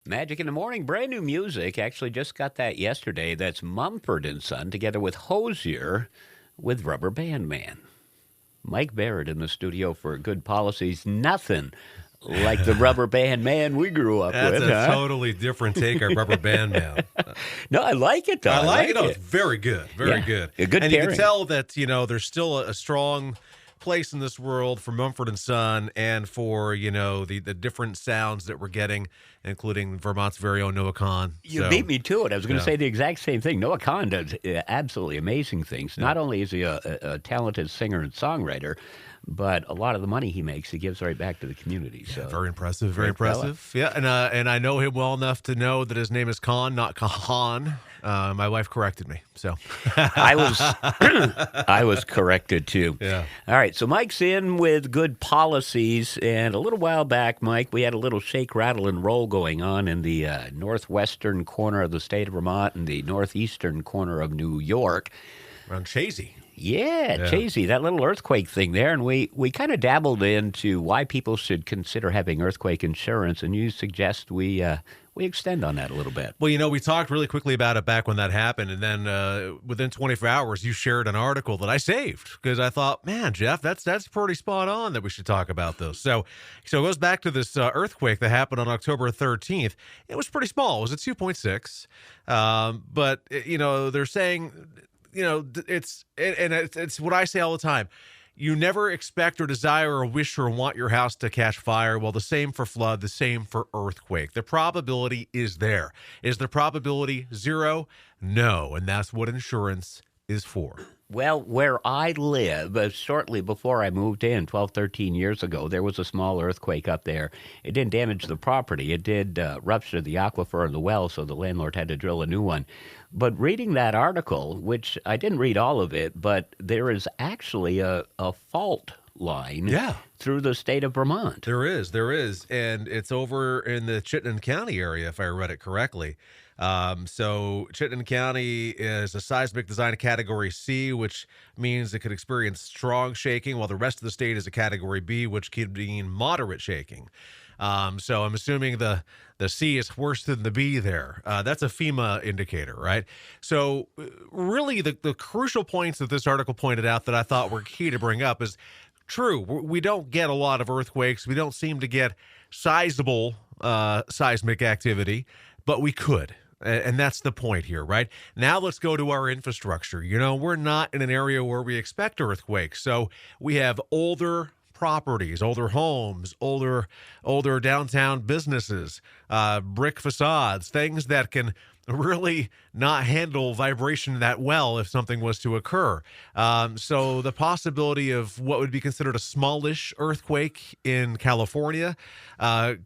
Magic in the Morning, brand new music. Actually, just got that yesterday. That's Mumford and Son together with Hosier with Rubber Band Man. Mike Barrett in the studio for Good Policies. Nothing like the Rubber Band Man we grew up That's with. a totally different take on Rubber Band Man. No, I like it though. I like it. Oh, it's very good. Very Yeah, good. a good and you pairing. can tell that, there's still a strong place in this world for Mumford and Son and for, the different sounds that we're getting, including Vermont's very own Noah Kahn. You beat me to it. I was going to Yeah. say the exact same thing. Noah Kahn does absolutely amazing things. Not only is he a talented singer and songwriter, but a lot of the money he makes, he gives right back to the community. So Very impressive. Very Great fella. impressive. Yeah, and I know him well enough to know that his name is Kahn, not Kahan. My wife corrected me, so I was I was corrected too. Yeah. All right, so Mike's in with Good Policies, and a little while back, Mike, we had a little shake, rattle, and roll going on in the northwestern corner of the state of Vermont and the northeastern corner of New York. around Chazy. Yeah, Chazy, that little earthquake thing there. And we kind of dabbled into why people should consider having earthquake insurance, and you suggest we extend on that a little bit. Well, we talked really quickly about it back when that happened, and then within 24 hours, you shared an article that I saved because I thought, man, Jeff, that's pretty spot on that we should talk about those. So it goes back to this earthquake that happened on October 13th. It was pretty small. It was a 2.6, but they're saying, it's what I say all the time. You never expect or desire or wish or want your house to catch fire. Well, the same for flood, the same for earthquake. The probability is there. Is the probability zero? No. And that's what insurance is for. Well, where I live, shortly before I moved in 12, 13 years ago, there was a small earthquake up there. It didn't damage the property. It did rupture the aquifer of the well, so the landlord had to drill a new one. But reading that article, which I didn't read all of it, but there is actually a fault line through the state of Vermont. There is. And it's over in the Chittenden County area, if I read it correctly. So Chittenden County is a seismic design Category C, which means it could experience strong shaking, while the rest of the state is a Category B, which could mean moderate shaking. So I'm assuming the C is worse than the B there. That's a FEMA indicator, right? So really the crucial points that this article pointed out that I thought were key to bring up is true. We don't get a lot of earthquakes. We don't seem to get sizable seismic activity, but we could. And that's the point here, right? Now let's go to our infrastructure. We're not in an area where we expect earthquakes. So we have older properties, older homes, older downtown businesses, brick facades, things that can really not handle vibration that well if something was to occur. So the possibility of what would be considered a smallish earthquake in California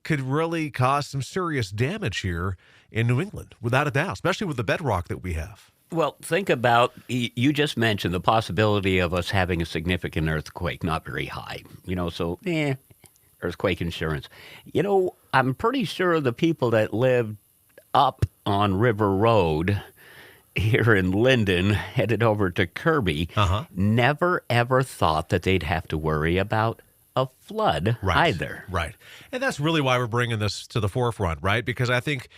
could really cause some serious damage here in New England, without a doubt, especially with the bedrock that we have. Well, think about, you just mentioned the possibility of us having a significant earthquake, not very high, so earthquake insurance. I'm pretty sure the people that live up on River Road here in Linden, headed over to Kirby, never ever thought that they'd have to worry about a flood either. Right. And that's really why we're bringing this to the forefront, right? Because I think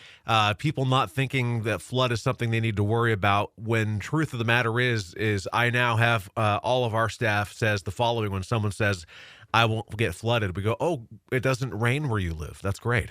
people not thinking that flood is something they need to worry about, when truth of the matter is I now have all of our staff says the following when someone says, I won't get flooded. We go, oh, it doesn't rain where you live. That's great.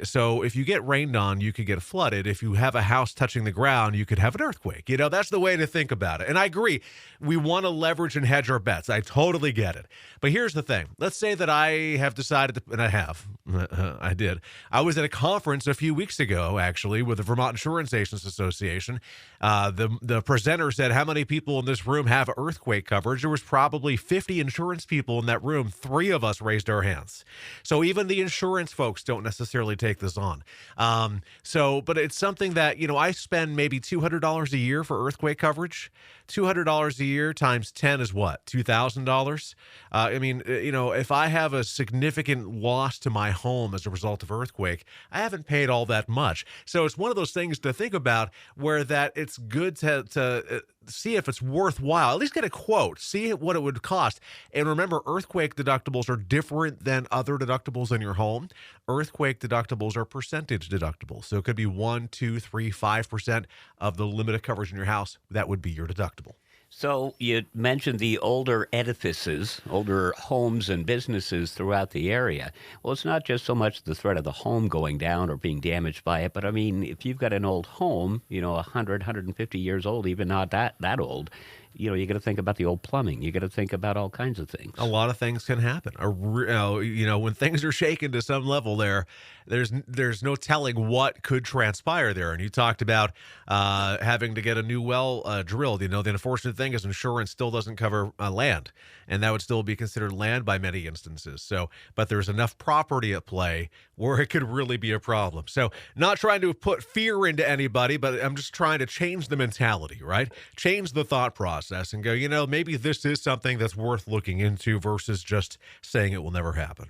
So if you get rained on, you could get flooded. If you have a house touching the ground, you could have an earthquake. That's the way to think about it. And I agree. We want to leverage and hedge our bets. I totally get it. But here's the thing. Let's say that I have decided to, and I have, I did. I was at a conference a few weeks ago, actually, with the Vermont Insurance Agents Association. The presenter said, how many people in this room have earthquake coverage? There was probably 50 insurance people in that room. 3 of us raised our hands. So even the insurance folks don't necessarily take this on. But it's something that, I spend maybe $200 a year for earthquake coverage. $200 a year times 10 is what? $2,000? If I have a significant loss to my home as a result of earthquake, I haven't paid all that much. So it's one of those things to think about where that it's good to see if it's worthwhile. At least get a quote. See what it would cost. And remember, earthquake deductibles are different than other deductibles in your home. Earthquake deductibles are percentage deductibles. So it could be 1, 2, 3, 5% of the limit of coverage in your house. That would be your deductible. So you mentioned the older edifices, older homes and businesses throughout the area. Well, it's not just so much the threat of the home going down or being damaged by it, but I mean, if you've got an old home, 100, 150 years old, even not that old, you got to think about the old plumbing. You got to think about all kinds of things. A lot of things can happen. When things are shaken to some level, there's no telling what could transpire there. And you talked about having to get a new well drilled. The unfortunate thing is insurance still doesn't cover land, and that would still be considered land by many instances. So, but there's enough property at play where it could really be a problem. So, not trying to put fear into anybody, but I'm just trying to change the mentality, right? Change the thought process and go, maybe this is something that's worth looking into versus just saying it will never happen.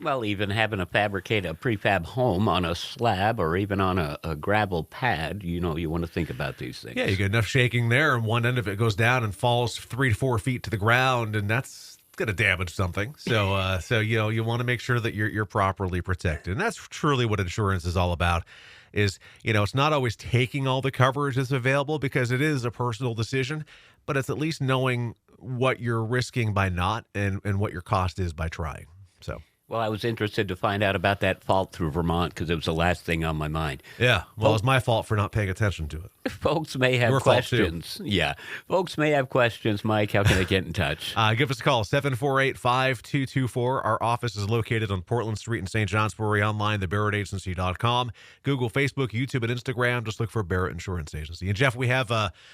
Well, even having to fabricate a prefab home on a slab or even on a gravel pad, you want to think about these things. Yeah, you get enough shaking there, and one end of it goes down and falls 3 to 4 feet to the ground, and that's going to damage something. So, you want to make sure that you're properly protected, and that's truly what insurance is all about. Is it's not always taking all the coverage that's available because it is a personal decision, but it's at least knowing what you're risking by not and what your cost is by trying. So. Well, I was interested to find out about that fault through Vermont because it was the last thing on my mind. Yeah, well, it's my fault for not paying attention to it. Folks may have questions. Yeah, folks may have questions. Mike, how can they get in touch? Give us a call, 748-5224. Our office is located on Portland Street in St. Johnsbury. Online, thebarrettagency.com. Google, Facebook, YouTube, and Instagram. Just look for Barrett Insurance Agency. And, Jeff, we have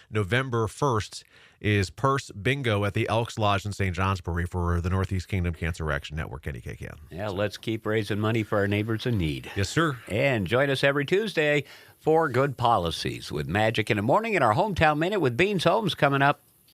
November 1st is Purse Bingo at the Elks Lodge in St. Johnsbury for the Northeast Kingdom Cancer Action Network, NEKCAN. Yeah, let's keep raising money for our neighbors in need. Yes, sir. And join us every Tuesday for Good Policies with Magic in the Morning and our Hometown Minute with Beans Homes coming up.